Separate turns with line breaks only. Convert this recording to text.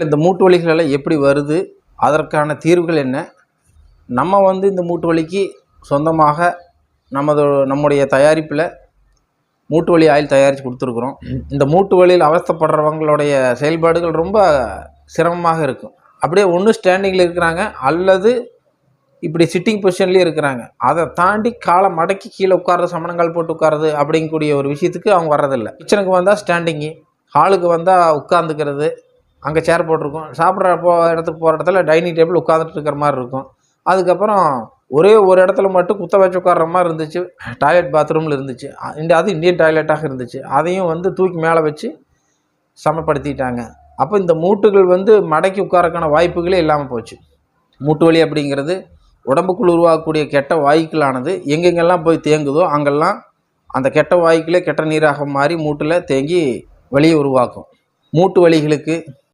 இந்த மூட்டு வலிகள் எல்லாம் எப்படி வருது, அதற்கான தீர்வுகள் என்ன? நம்ம இந்த மூட்டு வலிக்கு சொந்தமாக நம்முடைய தயாரிப்பில் மூட்டு வலி ஆயில் தயாரித்து கொடுத்துருக்குறோம். இந்த மூட்டு வலியில் அவஸ்தைப்படுறவங்களுடைய செயல்பாடுகள் ரொம்ப சிரமமாக இருக்கும். அப்படியே ஒன்று ஸ்டாண்டிங்கில் இருக்கிறாங்க, அல்லது இப்படி சிட்டிங் பொசிஷன்லேயே இருக்கிறாங்க. அதை தாண்டி காலை மடக்கி கீழே உட்கார்றது, சமணங்கால் போட்டு உட்கார்றது அப்படிங்கக்கூடிய ஒரு விஷயத்துக்கு அவங்க வர்றதில்லை. கிச்சனுக்கு வந்தால் ஸ்டாண்டிங்கு, ஹாலுக்கு வந்தால் உட்காந்துக்கிறது, அங்கே சேர் போட்டிருக்கும். சாப்பிட்ற இடத்துக்கு போகிற இடத்துல டைனிங் டேபிள் உட்காந்துட்டு இருக்கிற மாதிரி இருக்கும். அதுக்கப்புறம் ஒரே ஒரு இடத்துல மட்டும் குத்த வச்சு உட்கார்ற மாதிரி இருந்துச்சு. டாய்லெட் பாத்ரூமில் இருந்துச்சு. அது இந்தியன் டாய்லெட்டாக இருந்துச்சு. அதையும் தூக்கி மேலே வச்சு சமப்படுத்திட்டாங்க. அப்போ இந்த மூட்டுகள் மடக்கி உட்காரக்கான வாய்ப்புகளே இல்லாமல் போச்சு. மூட்டு வலி அப்படிங்கிறது உடம்புக்குள் உருவாகக்கூடிய கெட்ட வாயுக்களானது எங்கெங்கெல்லாம் போய் தேங்குதோ அங்கெல்லாம் அந்த கெட்ட வாயுக்களே கெட்ட நீராக மாறி மூட்டில் தேங்கி வலியை உருவாக்கும். மூட்டு வலிகளுக்கு